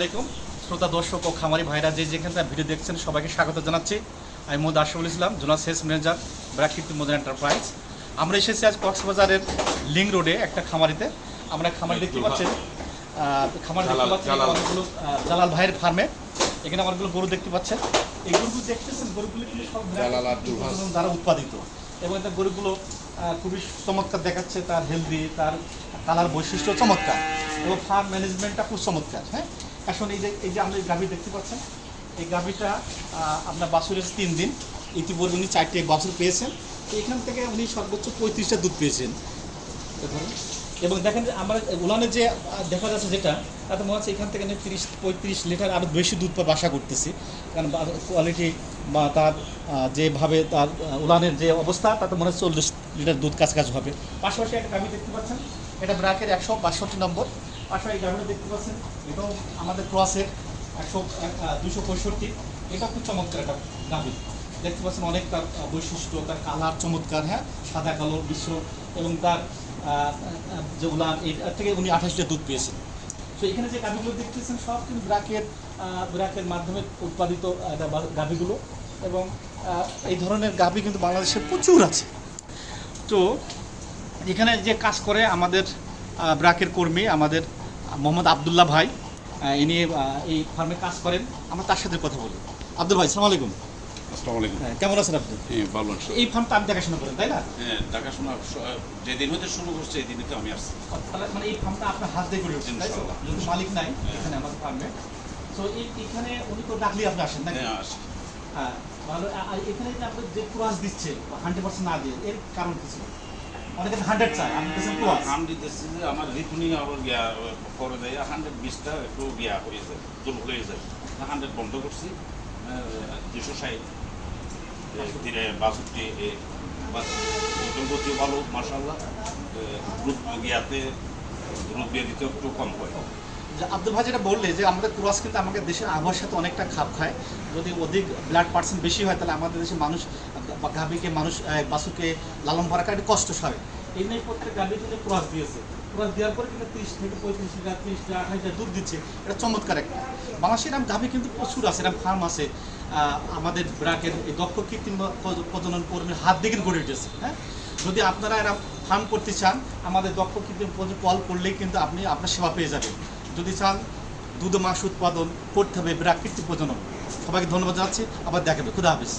আসসালামাইকুম শ্রোতা দর্শক ও খামারি ভাইরা যেখান থেকে ভিডিও দেখছেন সবাইকে স্বাগত জানাচ্ছি। আমি Mohammad Ashraful Islam, zonal sales manager ব্রাকৃতিক মডার্ন এন্টারপ্রাইজ। আমরা এসেছি আজ কক্সবাজারের লিং রোডে একটা খামারিতে। আমরা খামারি দেখতে পাচ্ছেন, অনেকগুলো জালাল ভাইয়ের ফার্মে। এখানে অনেকগুলো গরু দেখতে পাচ্ছেন। এই গরুগুলো দেখতেছেন, গরুগুলো কিন্তু সব দ্বারা উৎপাদিত এবং এই গরুগুলো খুবই চমৎকার দেখাচ্ছে। তার হেলদি, তার কালার বৈশিষ্ট্য চমৎকার এবং ফার্ম ম্যানেজমেন্টটা খুব চমৎকার। হ্যাঁ, এখন এই যে আমরা এই গাভী দেখতে পাচ্ছেন, এই গাভীটা আপনার বাছুরের 3 দিন। ইতিপূর্বে উনি 4টে বাছুর পেয়েছেন। এখান থেকে উনি সর্বোচ্চ 35টা দুধ পেয়েছেন। এবং দেখেন আমরা উলানের যে দেখা যাচ্ছে যেটা, তাতে মনে হচ্ছে এখান থেকে 30-35 লিটার আরও বেশি দুধ পাওয়ার আশা করতেছি। কারণ কোয়ালিটি বা তার যেভাবে তার উলানের যে অবস্থা, তাতে মনে হচ্ছে 40 লিটার দুধ কাছাকাছি হবে। পাশাপাশি একটা গাভী দেখতে পাচ্ছেন, এটা ব্রাকের 162 নম্বর। পাশাপাশি এই গাভীটা দেখতে পাচ্ছেন, এটাও আমাদের ক্রসের 265। এটা খুব চমৎকার একটা গাভী দেখতে পাচ্ছেন। অনেক তার বৈশিষ্ট্য, তার কালার চমৎকার। হ্যাঁ, সাদা কালো বিশ্ব এবং তার যে উলান, এর থেকে উনি 28টা দুধ পেয়েছেন। তো এখানে যে গাভীগুলো দেখতেছেন সব কিন্তু ব্রাকের মাধ্যমে উৎপাদিত গাভীগুলো এবং এই ধরনের গাভী কিন্তু বাংলাদেশে প্রচুর আছে। তো এখানে যে কাজ করে আমাদের ব্রাকের কর্মী আমাদের মোহাম্মদ আবদুল্লাহ ভাই, ইনি এই ফার্মে কাজ করেন। আমরা তার সাথে কথা বলি। আব্দুল ভাই, আসসালামু আলাইকুম। আসসালামু আলাইকুম। কেমন আছেন আপনি? ভালো আছি। এই ফার্মটা আমি দেখাশোনা করেন, তাই না? হ্যাঁ, দেখাশোনা যেদিন হতে শুরু করছে এই দিনে তো আমি আসছি। তাহলে মানে এই ফার্মটা আপনার হাত দিয়ে করে উঠছেন, তাই তো? যদি মালিক নাই এখানে আমাদের ফার্মে, তো এখানে উনি তো ডাকলে আপনি আসেন না? হ্যাঁ, আসি। হ্যাঁ, ভালো। এখানে যে আপনি যে ক্রস দিচ্ছে 100% না দিয়ে, এর কারণ কি ছিল? অনেকে 100 চায়, আপনি দিচ্ছেন ক্রস। আমি দিতেছি যে আমার রিটুনিং আবার গিয়া করে দেয় 120টা একটু গিয়া হয়ে যায়, দুর্বল হয়ে যায়। 100 বন্ধ করছি, 260 ধীরে 62 গতিও ভালো মাশাআল্লাহ। দুধ গিয়াতে দুধ দিয়ে দিতে একটু কম হয়। আব্দুল ভাই যেটা বললে যে আমাদের ক্রস কিন্তু আমাদের দেশের আবহাওয়ার সাথে অনেকটা খাপ খায়। যদি অধিক ব্লাড পার্সেন্ট বেশি হয় তাহলে আমাদের দেশের মানুষ গাভীকে বাছুরকে লালন পাড়া একটু কষ্ট হয়। এই নিয়ে প্রত্যেক গাভী কিন্তু ক্রস দিয়েছে। ক্রস দেওয়ার পরে কিন্তু 30 থেকে 35 লিটার 30টা 28টা দুধ দিচ্ছে। এটা চমৎকার একটা। বাংলাদেশে এরকম গাভী কিন্তু প্রচুর আছে, এরকম ফার্ম আছে। আমাদের ব্রাকের এই দক্ষ কৃত্রিম প্রজনন কর্মীর হাত দেখে গড়ে উঠেছে। হ্যাঁ, যদি আপনারা এরা ফার্ম করতে চান, আমাদের দক্ষ কৃত্রিম কল করলেই কিন্তু আপনি আপনার সেবা পেয়ে যাবেন। যদি চান দুধ মাংস উৎপাদন করতে হবে প্রাকৃতিক প্রজনন। সবাইকে ধন্যবাদ জানাচ্ছি, আবার দেখাবে। খুদা হাফেজ।